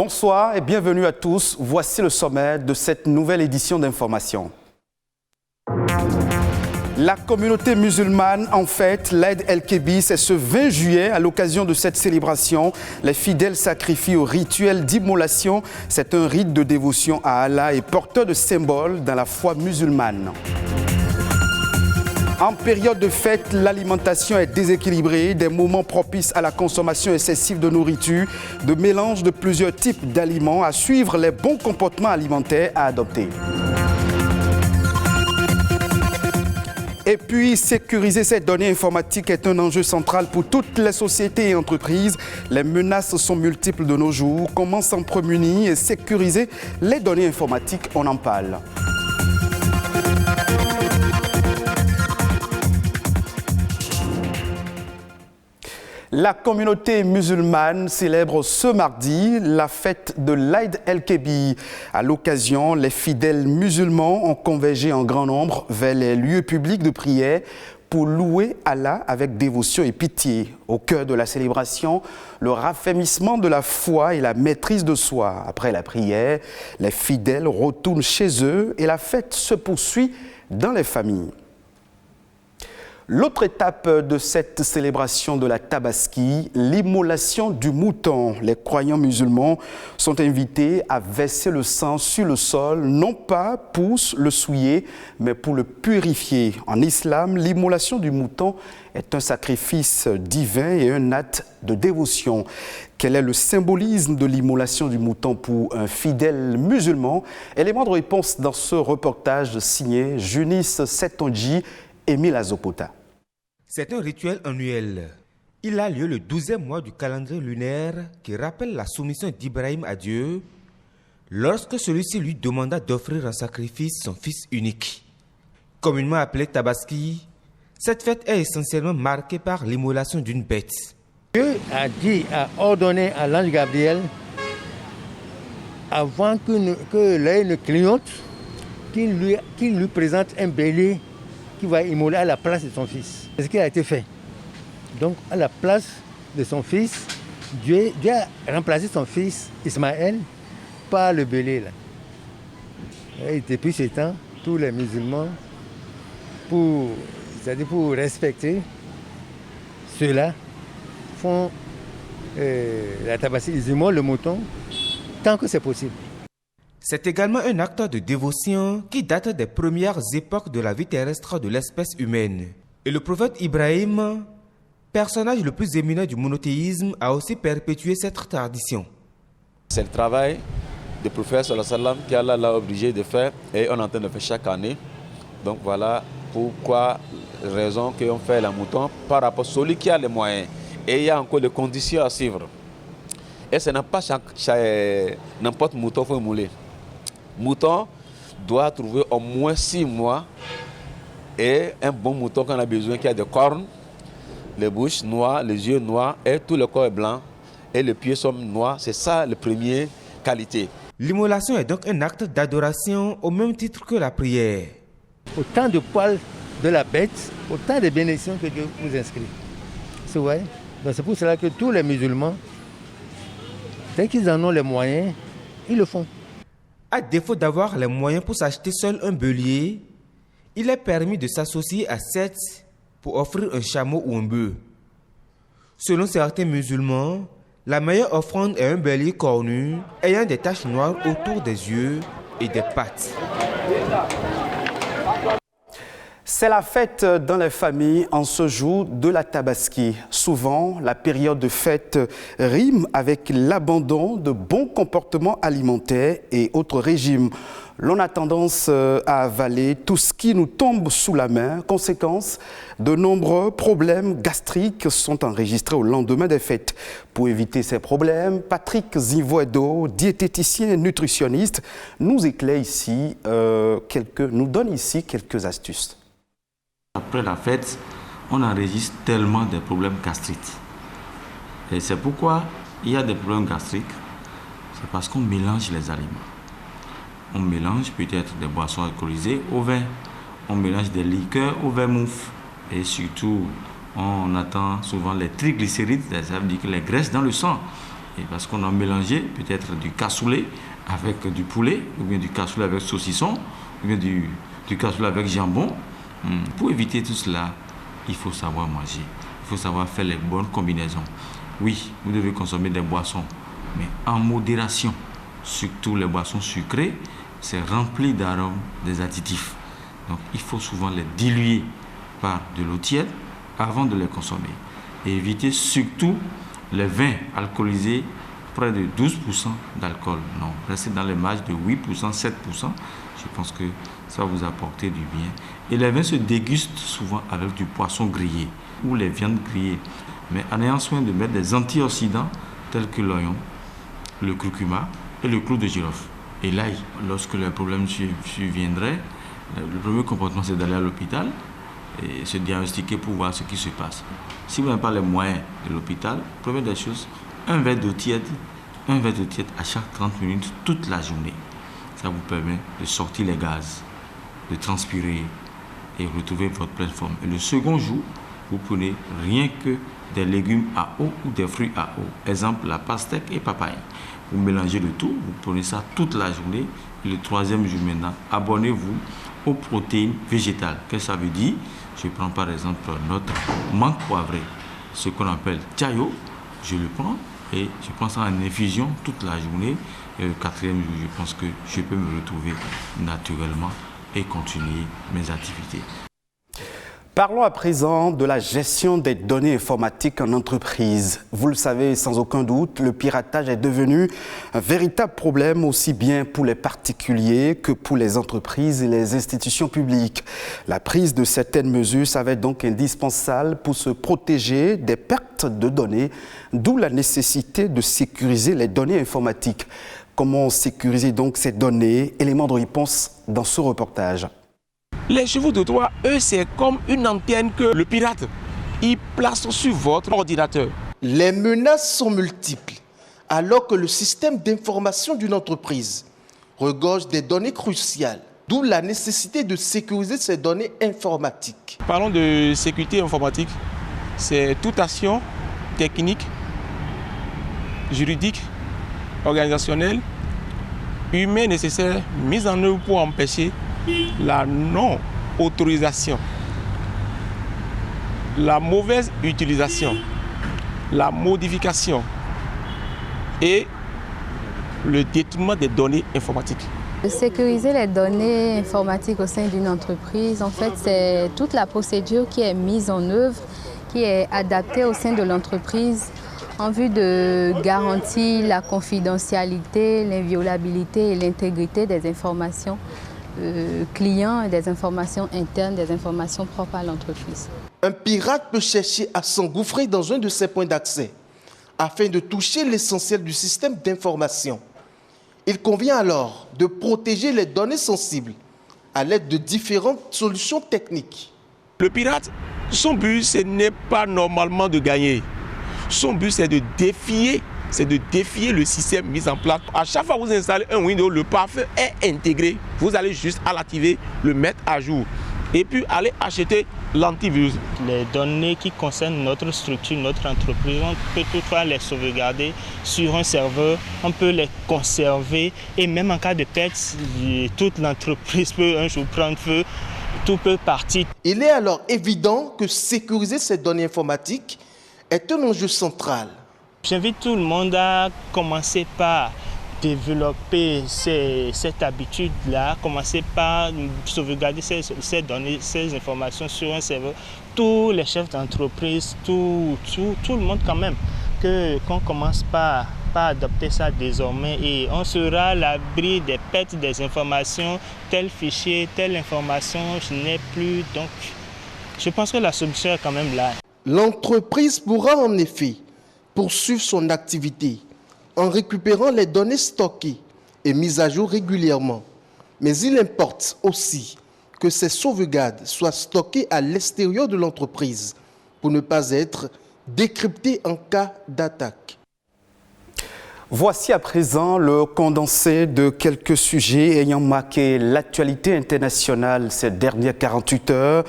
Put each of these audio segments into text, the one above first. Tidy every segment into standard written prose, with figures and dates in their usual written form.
Bonsoir et bienvenue à tous. Voici le sommaire de cette nouvelle édition d'Information. La communauté musulmane en fête l'Aïd el-Kébir, c'est ce 20 juillet. À l'occasion de cette célébration, les fidèles sacrifient au rituel d'immolation. C'est un rite de dévotion à Allah et porteur de symboles dans la foi musulmane. En période de fête, l'alimentation est déséquilibrée, des moments propices à la consommation excessive de nourriture, de mélange de plusieurs types d'aliments, à suivre les bons comportements alimentaires à adopter. Et puis, sécuriser ces données informatiques est un enjeu central pour toutes les sociétés et entreprises. Les menaces sont multiples de nos jours. Comment s'en prémunir et sécuriser les données informatiques? On en parle. La communauté musulmane célèbre ce mardi la fête de l'Aïd el-Kébir. À l'occasion, les fidèles musulmans ont convergé en grand nombre vers les lieux publics de prière pour louer Allah avec dévotion et pitié. Au cœur de la célébration, le raffermissement de la foi et la maîtrise de soi. Après la prière, les fidèles retournent chez eux et la fête se poursuit dans les familles. L'autre étape de cette célébration de la Tabaski, l'immolation du mouton. Les croyants musulmans sont invités à verser le sang sur le sol, non pas pour le souiller, mais pour le purifier. En islam, l'immolation du mouton est un sacrifice divin et un acte de dévotion. Quel est le symbolisme de l'immolation du mouton pour un fidèle musulman? Élément de réponse dans ce reportage signé Junis Setonji et Émile Azopota. C'est un rituel annuel. Il a lieu le 12e mois du calendrier lunaire qui rappelle la soumission d'Ibrahim à Dieu lorsque celui-ci lui demanda d'offrir en sacrifice son fils unique. Communément appelée Tabaski, cette fête est essentiellement marquée par l'immolation d'une bête. Dieu a ordonné à l'ange Gabriel, avant que l'œil ne clignote, qu'il lui présente un bélier qui va immoler à la place de son fils. C'est ce qui a été fait. Donc, à la place de son fils, Dieu a remplacé son fils Ismaël par le bélier. Et depuis ce temps, tous les musulmans, c'est-à-dire pour respecter cela, font la tabaski, ils immolent le mouton tant que c'est possible. C'est également un acte de dévotion qui date des premières époques de la vie terrestre de l'espèce humaine. Et le prophète Ibrahim, personnage le plus éminent du monothéisme, a aussi perpétué cette tradition. C'est le travail du prophète sallallahu alayhi wa sallam qu'Allah l'a obligé de faire et on est en train de faire chaque année. Donc voilà pourquoi, raison qu'on fait la mouton par rapport à celui qui a les moyens. Et il y a encore des conditions à suivre. Et ce n'est pas n'importe mouton qu'il faut mouler. Mouton doit trouver au moins 6 mois et un bon mouton qu'on a besoin qui a des cornes, les bouches noires, les yeux noirs et tout le corps est blanc et les pieds sont noirs. C'est ça la première qualité. L'immolation est donc un acte d'adoration au même titre que la prière. Autant de poils de la bête, autant de bénédictions que Dieu vous inscrit. C'est pour cela que tous les musulmans, dès qu'ils en ont les moyens, ils le font. À défaut d'avoir les moyens pour s'acheter seul un bélier, il est permis de s'associer à 7 pour offrir un chameau ou un bœuf. Selon certains musulmans, la meilleure offrande est un bélier cornu ayant des taches noires autour des yeux et des pattes. C'est la fête dans les familles en ce jour de la Tabaski. Souvent, la période de fête rime avec l'abandon de bons comportements alimentaires et autres régimes. L'on a tendance à avaler tout ce qui nous tombe sous la main. Conséquence, de nombreux problèmes gastriques sont enregistrés au lendemain des fêtes. Pour éviter ces problèmes, Patrick Zivoedo, diététicien et nutritionniste, nous donne ici quelques astuces. Après la fête, on enregistre tellement de problèmes gastriques. Et c'est pourquoi il y a des problèmes gastriques. C'est parce qu'on mélange les aliments. On mélange peut-être des boissons alcoolisées au vin. On mélange des liqueurs au vin mouf. Et surtout, on attend souvent les triglycérides, ça veut dire que les graisses dans le sang. Et parce qu'on a mélangé peut-être du cassoulet avec du poulet, ou bien du cassoulet avec saucisson, ou bien du cassoulet avec jambon. Pour éviter tout cela, il faut savoir manger. Il faut savoir faire les bonnes combinaisons. Oui, vous devez consommer des boissons, mais en modération. Surtout les boissons sucrées, c'est rempli d'arômes, des additifs. Donc il faut souvent les diluer par de l'eau tiède avant de les consommer. Et éviter surtout les vins alcoolisés, près de 12% d'alcool. Non, restez dans les marges de 8%, 7%. Je pense que ça va vous apporter du bien. Et les vins se dégustent souvent avec du poisson grillé ou les viandes grillées. Mais en ayant soin de mettre des antioxydants tels que l'oignon, le curcuma et le clou de girofle. Et l'ail, lorsque le problème surviendrait, le premier comportement c'est d'aller à l'hôpital et se diagnostiquer pour voir ce qui se passe. Si vous n'avez pas les moyens de l'hôpital, première des choses, un verre d'eau tiède à chaque 30 minutes toute la journée. Ça vous permet de sortir les gaz, de transpirer et retrouver votre pleine forme. Et le second jour, vous prenez rien que des légumes à eau ou des fruits à eau. Exemple, la pastèque et papaye. Vous mélangez le tout, vous prenez ça toute la journée. Et le troisième jour maintenant, abonnez-vous aux protéines végétales. Qu'est-ce que ça veut dire? Je prends par exemple notre menthe poivrée, ce qu'on appelle chayo. Je le prends et je prends ça en infusion toute la journée. Et le quatrième jour, je pense que je peux me retrouver naturellement et continuer mes activités. Parlons à présent de la gestion des données informatiques en entreprise. Vous le savez sans aucun doute, le piratage est devenu un véritable problème aussi bien pour les particuliers que pour les entreprises et les institutions publiques. La prise de certaines mesures s'avère donc indispensable pour se protéger des pertes de données, d'où la nécessité de sécuriser les données informatiques. Comment sécuriser donc ces données? Élément de réponse dans ce reportage. Les chevaux de Troie, eux, c'est comme une antenne que le pirate, il place sur votre ordinateur. Les menaces sont multiples, alors que le système d'information d'une entreprise regorge des données cruciales, d'où la nécessité de sécuriser ces données informatiques. Parlons de sécurité informatique, c'est toute action technique, juridique, organisationnelle, humaine nécessaire, mise en œuvre pour empêcher la non-autorisation, la mauvaise utilisation, la modification et le détournement des données informatiques. Sécuriser les données informatiques au sein d'une entreprise, en fait, c'est toute la procédure qui est mise en œuvre, qui est adaptée au sein de l'entreprise en vue de garantir la confidentialité, l'inviolabilité et l'intégrité des informations clients, des informations internes, des informations propres à l'entreprise. Un pirate peut chercher à s'engouffrer dans un de ces points d'accès afin de toucher l'essentiel du système d'information. Il convient alors de protéger les données sensibles à l'aide de différentes solutions techniques. Le pirate, son but, ce n'est pas normalement de gagner. Son but, c'est de défier le système mis en place. À chaque fois que vous installez un Windows, le pare-feu est intégré. Vous allez juste à l'activer, le mettre à jour et puis aller acheter l'antivirus. Les données qui concernent notre structure, notre entreprise, on peut toutefois les sauvegarder sur un serveur, on peut les conserver et même en cas de perte, toute l'entreprise peut un jour prendre feu, tout peut partir. Il est alors évident que sécuriser ces données informatiques est un enjeu central. J'invite tout le monde à commencer par développer cette habitude-là, commencer par sauvegarder ces données, ces informations sur un serveur. Tous les chefs d'entreprise, tout le monde quand même, qu'on commence par adopter ça désormais et on sera à l'abri des pertes des informations, tel fichier, telle information, je n'ai plus. Donc, je pense que la solution est quand même là. L'entreprise pourra en effet poursuivre son activité en récupérant les données stockées et mises à jour régulièrement. Mais il importe aussi que ces sauvegardes soient stockées à l'extérieur de l'entreprise pour ne pas être décryptées en cas d'attaque. Voici à présent le condensé de quelques sujets ayant marqué l'actualité internationale ces dernières 48 heures.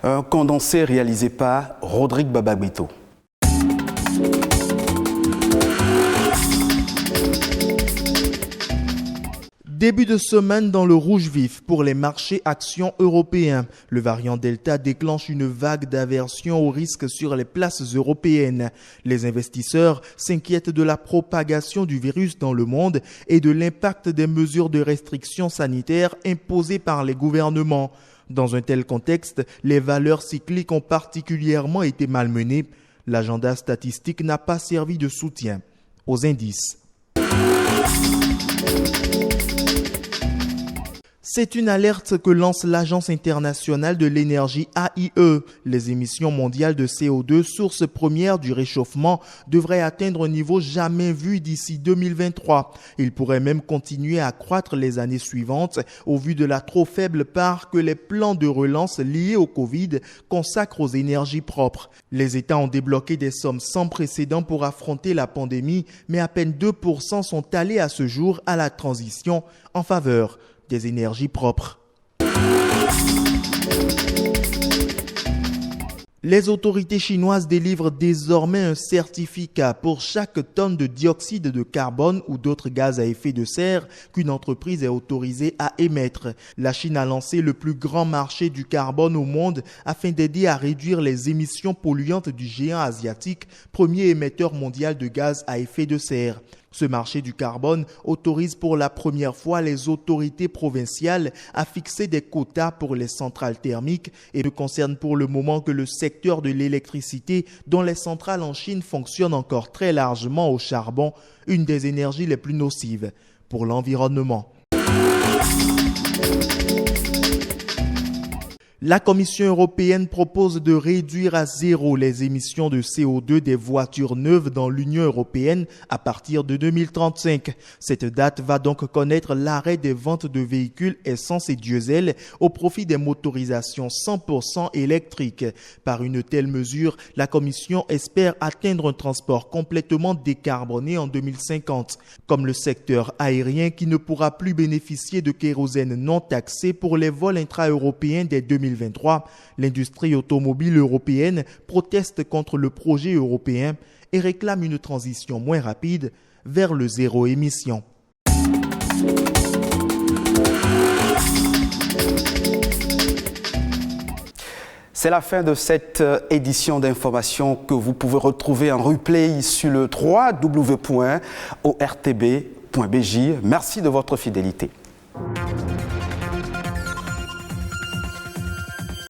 Un condensé réalisé par Rodrigue Babaguito. Début de semaine dans le rouge vif pour les marchés actions européens. Le variant Delta déclenche une vague d'aversion au risque sur les places européennes. Les investisseurs s'inquiètent de la propagation du virus dans le monde et de l'impact des mesures de restriction sanitaire imposées par les gouvernements. Dans un tel contexte, les valeurs cycliques ont particulièrement été malmenées. L'agenda statistique n'a pas servi de soutien aux indices. C'est une alerte que lance l'Agence internationale de l'énergie AIE. Les émissions mondiales de CO2, source première du réchauffement, devraient atteindre un niveau jamais vu d'ici 2023. Ils pourraient même continuer à croître les années suivantes au vu de la trop faible part que les plans de relance liés au Covid consacrent aux énergies propres. Les États ont débloqué des sommes sans précédent pour affronter la pandémie, mais à peine 2% sont allés à ce jour à la transition en faveur des énergies propres. Les autorités chinoises délivrent désormais un certificat pour chaque tonne de dioxyde de carbone ou d'autres gaz à effet de serre qu'une entreprise est autorisée à émettre. La Chine a lancé le plus grand marché du carbone au monde afin d'aider à réduire les émissions polluantes du géant asiatique, premier émetteur mondial de gaz à effet de serre. Ce marché du carbone autorise pour la première fois les autorités provinciales à fixer des quotas pour les centrales thermiques et ne concerne pour le moment que le secteur de l'électricité dont les centrales en Chine fonctionnent encore très largement au charbon, une des énergies les plus nocives pour l'environnement. La Commission européenne propose de réduire à zéro les émissions de CO2 des voitures neuves dans l'Union européenne à partir de 2035. Cette date va donc connaître l'arrêt des ventes de véhicules essence et diesel au profit des motorisations 100% électriques. Par une telle mesure, la Commission espère atteindre un transport complètement décarboné en 2050, comme le secteur aérien qui ne pourra plus bénéficier de kérosène non taxé pour les vols intra-européens dès 2023. L'industrie automobile européenne proteste contre le projet européen et réclame une transition moins rapide vers le zéro émission. C'est la fin de cette édition d'information que vous pouvez retrouver en replay sur le www.ortb.bj. Merci de votre fidélité.